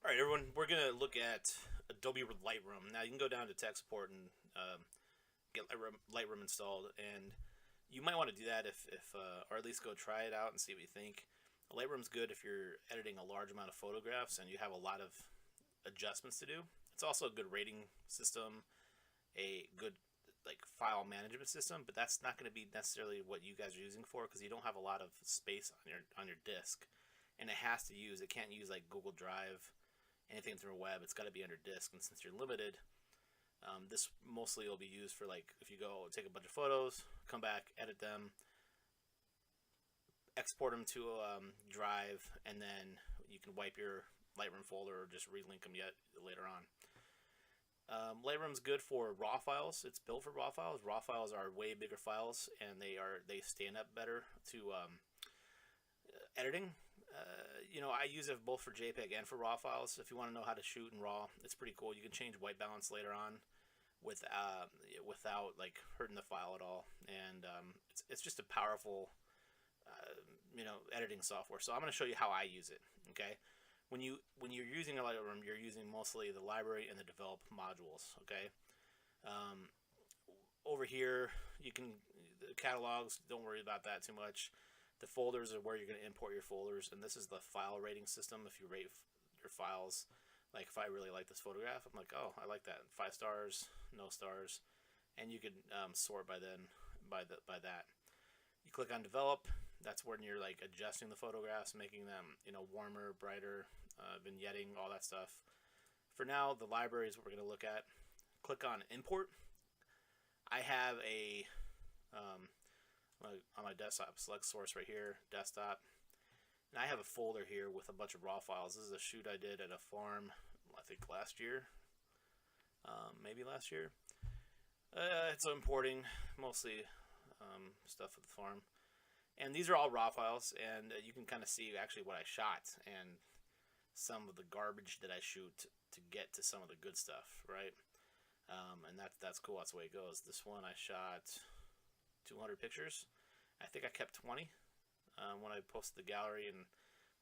All right, everyone, we're going to look at Adobe Lightroom. Now, you can go down to tech support and get Lightroom installed, and you might want to do that or at least go try it out and see what you think. Lightroom's good if you're editing a large amount of photographs and you have a lot of adjustments to do. It's also a good rating system, a good file management system, but that's not going to be necessarily what you guys are using for because you don't have a lot of space on your disk, and it can't use like Google Drive, anything through a web. It's got to be under disk, and since you're limited, this mostly will be used for like if you go take a bunch of photos, come back, edit them, export them to a drive, and then you can wipe your Lightroom folder or just relink them yet later on. Lightroom's good for raw files. It's built for raw files. Raw files are way bigger files, and they stand up better to editing. I use it both for JPEG and for RAW files. If you want to know how to shoot in RAW, it's pretty cool. You can change white balance later on without like hurting the file at all, and it's just a powerful editing software. So I'm going to show you how I use it. Okay, when you're using a Lightroom, you're using mostly the library and the develop modules. Okay, over here the catalogs. Don't worry about that too much. The folders are where you're going to import your folders, and this is the file rating system. If you rate your files, like if I really like this photograph, I'm like, oh, I like that, 5 stars, no stars, and you can sort by that. You click on develop. That's when you're like adjusting the photographs, making them warmer, brighter, vignetting, all that stuff. For now, the library is what we're going to look at. Click on import. I have on my desktop, select source right here, desktop, and I have a folder here with a bunch of raw files. This is a shoot I did at a farm, I think last year, maybe last year. It's importing mostly stuff at the farm, and these are all raw files, and you can kind of see actually what I shot and some of the garbage that I shoot to get to some of the good stuff, right? And that's cool. That's the way it goes. This one I shot 200 pictures. I think I kept 20 when I posted the gallery and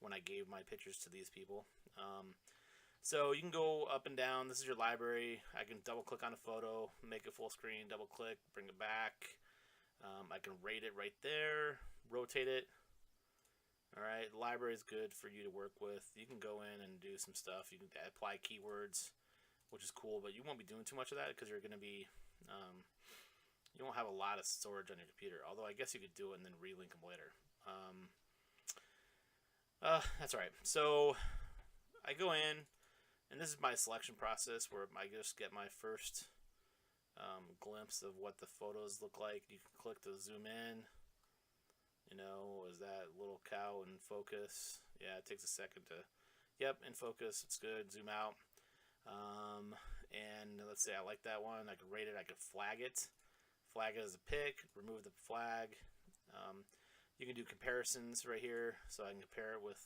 when I gave my pictures to these people. So you can go up and down. This is your library. I can double click on a photo, make it full screen, double click, bring it back. I can rate it right there, rotate it. Alright, the library is good for you to work with. You can go in and do some stuff. You can apply keywords, which is cool, but you won't be doing too much of that because you're going to be you won't have a lot of storage on your computer, although I guess you could do it and then relink them later. That's alright. So I go in, and this is my selection process where I just get my first glimpse of what the photos look like. You can click to zoom in. Is that little cow in focus? Yeah, it takes a second to, yep, in focus, it's good. Zoom out. And let's say I like that one. I could rate it, I could flag it. Flag it as a pick, remove the flag. You can do comparisons right here, so I can compare it with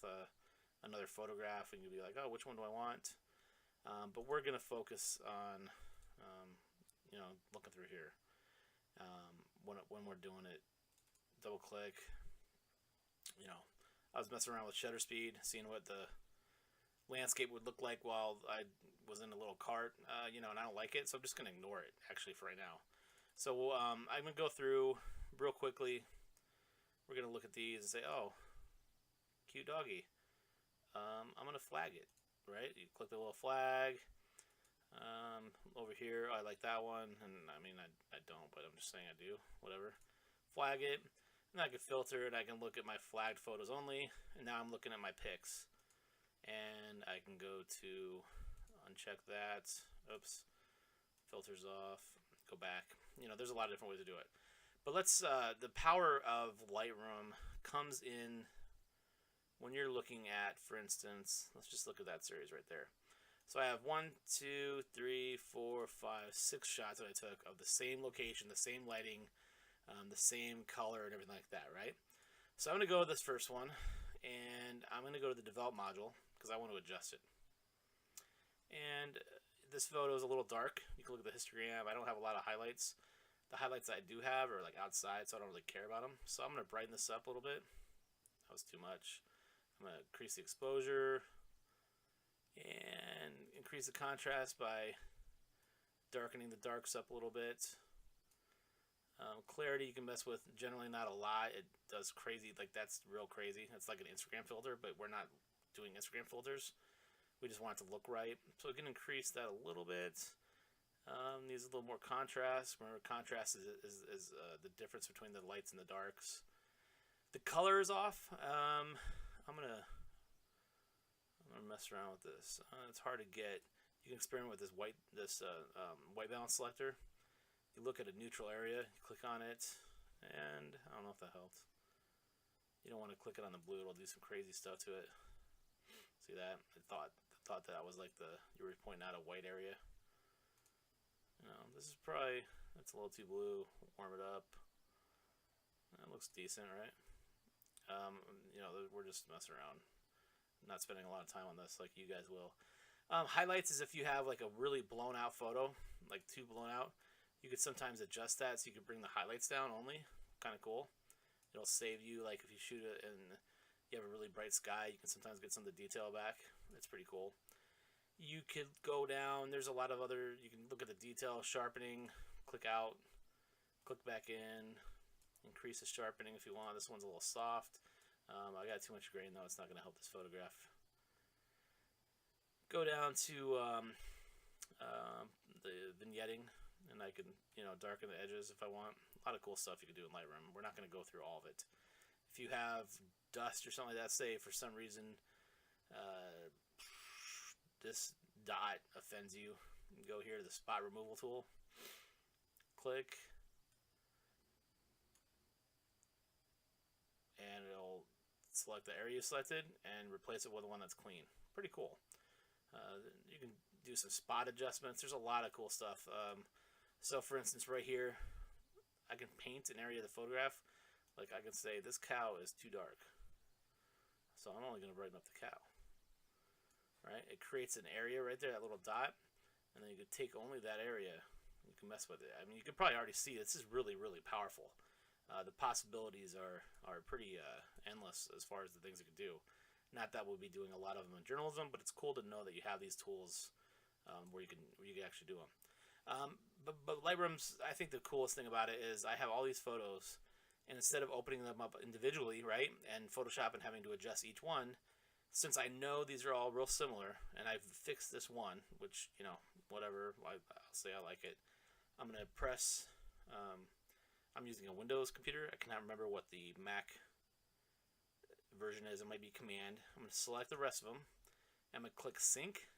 another photograph, and you'll be like, oh, which one do I want? But we're going to focus on, looking through here. When we're doing it, double click. I was messing around with shutter speed, seeing what the landscape would look like while I was in a little cart, and I don't like it, so I'm just going to ignore it, actually, for right now. So I'm going to go through real quickly. We're going to look at these and say, oh, cute doggy. I'm going to flag it, right? You click the little flag. Over here, I like that one. And I mean, I don't, but I'm just saying I do. Whatever. Flag it. And I can filter it. I can look at my flagged photos only. And now I'm looking at my pics. And I can go to uncheck that. Oops. Filters off. Go back. There's a lot of different ways to do it. But the power of Lightroom comes in when you're looking at, for instance, let's just look at that series right there. So I have 1, 2, 3, 4, 5, 6 shots that I took of the same location, the same lighting, the same color, and everything like that, right? So I'm going to go with this first one, and I'm going to go to the develop module because I want to adjust it. And this photo is a little dark. You can look at the histogram. I don't have a lot of highlights. The highlights that I do have are like outside, so I don't really care about them. So I'm going to brighten this up a little bit. That was too much. I'm going to increase the exposure. And increase the contrast by darkening the darks up a little bit. Clarity you can mess with, generally not a lot. It does crazy, like that's real crazy. It's like an Instagram filter, but we're not doing Instagram filters. We just want it to look right. So we can increase that a little bit. Needs a little more contrast. Remember, contrast is the difference between the lights and the darks. The color is off. I'm gonna mess around with this. It's hard to get. You can experiment with this white balance selector. You look at a neutral area, you click on it, and I don't know if that helped. You don't want to click it on the blue; it'll do some crazy stuff to it. See that? I thought that was like you were pointing out a white area. This is probably, that's a little too blue. Warm it up. That looks decent, right? We're just messing around. Not spending a lot of time on this like you guys will. Highlights is if you have like a really blown out photo, like too blown out. You could sometimes adjust that so you could bring the highlights down only. Kind of cool. It'll save you, like if you shoot it and you have a really bright sky, you can sometimes get some of the detail back. It's pretty cool. You could go down, there's a lot of other, you can look at the detail, sharpening, click out, click back in, increase the sharpening if you want. This one's a little soft. I got too much grain though, it's not going to help this photograph. Go down to the vignetting, and I can darken the edges if I want. A lot of cool stuff you can do in Lightroom. We're not going to go through all of it. If you have dust or something like that, say for some reason this dot offends you, go here to the spot removal tool, click, and it'll select the area you selected and replace it with one that's clean. Pretty cool. You can do some spot adjustments. There's a lot of cool stuff. So for instance, right here, I can paint an area of the photograph. Like I can say this cow is too dark, so I'm only going to brighten up the cow. Right? It creates an area right there, that little dot, and then you could take only that area. You can mess with it. I mean, you can probably already see this is really, really powerful. The possibilities are pretty endless as far as the things you can do. Not that we'll be doing a lot of them in journalism, but it's cool to know that you have these tools where you can actually do them. But Lightroom's, I think the coolest thing about it is I have all these photos, and instead of opening them up individually, right, and Photoshop and having to adjust each one, since I know these are all real similar, and I've fixed this one, which, whatever, I'll say I like it, I'm going to press, I'm using a Windows computer. I cannot remember what the Mac version is. It might be Command. I'm going to select the rest of them. I'm going to click Sync,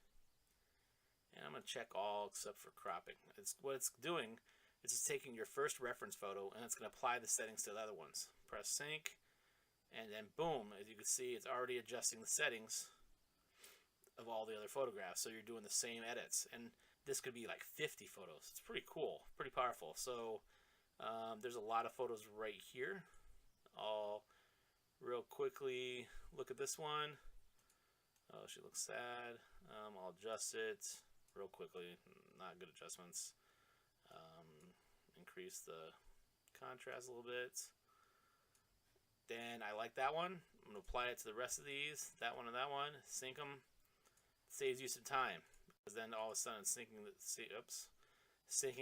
and I'm going to check all except for cropping. What it's doing is it's taking your first reference photo, and it's going to apply the settings to the other ones. Press Sync. And then boom, as you can see, it's already adjusting the settings of all the other photographs. So you're doing the same edits. And this could be like 50 photos. It's pretty cool, pretty powerful. So there's a lot of photos right here. I'll real quickly look at this one. Oh, she looks sad. I'll adjust it real quickly. Not good adjustments. Increase the contrast a little bit. Then I like that one. I'm going to apply it to the rest of these. That one and that one. Sync them. Saves you some time. Because then all of a sudden syncing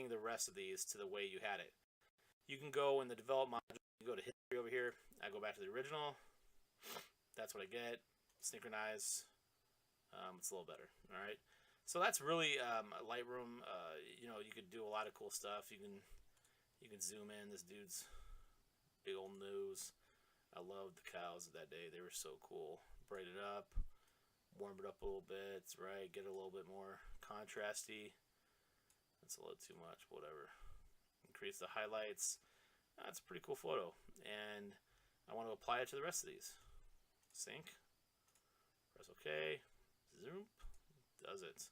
the rest of these to the way you had it. You can go in the develop module. You go to history over here. I go back to the original. That's what I get. Synchronize. It's a little better. All right. So that's really Lightroom. You could do a lot of cool stuff. You can zoom in. This dude's big old nose. I loved the cows that day. They were so cool. Brighten it up, warm it up a little bit, right? Get it a little bit more contrasty. That's a little too much, whatever. Increase the highlights. That's a pretty cool photo. And I want to apply it to the rest of these. Sync. Press OK. Zoom. Does it.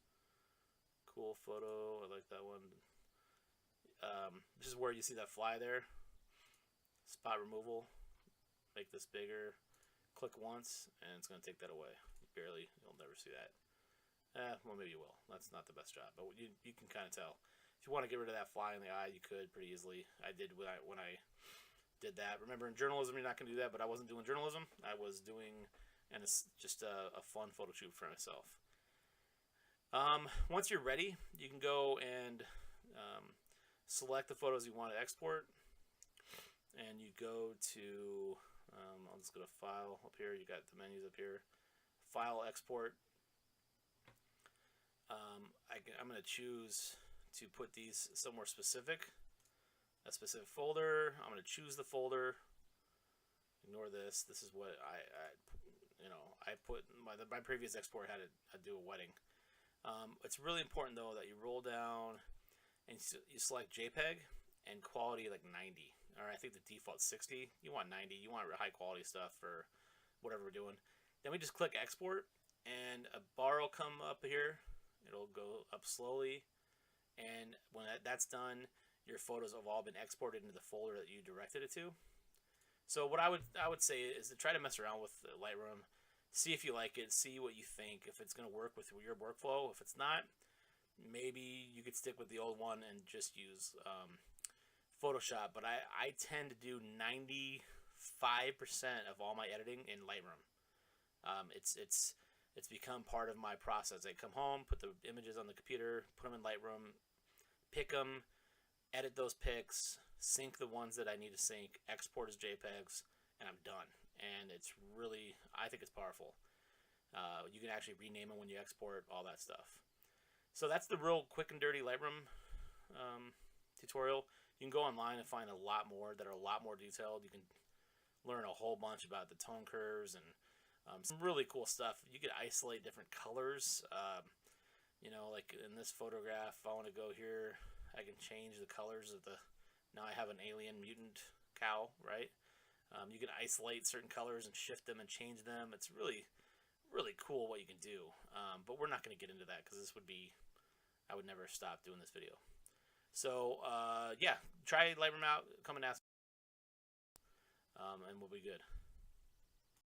Cool photo. I like that one. This is where you see that fly there. Spot removal. Make this bigger, click once, and it's going to take that away. Barely, you'll never see that. Well, maybe you will. That's not the best job, but you can kind of tell. If you want to get rid of that fly in the eye, you could pretty easily. I did when I did that. Remember, in journalism, you're not going to do that, but I wasn't doing journalism. I was doing, and it's just a fun photo shoot for myself. Once you're ready, you can go and select the photos you want to export, and you go to, I'll just go to File up here. You got the menus up here, File, Export. I'm going to choose to put these somewhere specific, a specific folder. I'm going to choose the folder. Ignore this. This is what I put my previous export had to do a wedding. It's really important though that you roll down and you select JPEG and quality like 90. Or I think the default 60. You want 90. You want high quality stuff for whatever we're doing. Then we just click export, and a bar will come up here. It'll go up slowly, and when that's done, your photos have all been exported into the folder that you directed it to. So what I would say is to try to mess around with Lightroom, see if you like it, see what you think, if it's going to work with your workflow. If it's not, maybe you could stick with the old one and just use Photoshop. But I tend to do 95% of all my editing in Lightroom. It's become part of my process. I come home, put the images on the computer, put them in Lightroom, pick them, edit those pics, sync the ones that I need to sync, export as JPEGs, and I'm done. And it's really, I think it's powerful. You can actually rename them when you export, all that stuff. So that's the real quick and dirty Lightroom tutorial. You can go online and find a lot more that are a lot more detailed. You can learn a whole bunch about the tone curves and some really cool stuff. You can isolate different colors. Like in this photograph, if I want to go here, I can change the colors of the. Now I have an alien mutant cow, right? You can isolate certain colors and shift them and change them. It's really, really cool what you can do. But we're not going to get into that because I would never stop doing this video. So yeah, try Lightroom out. Come and ask, and we'll be good.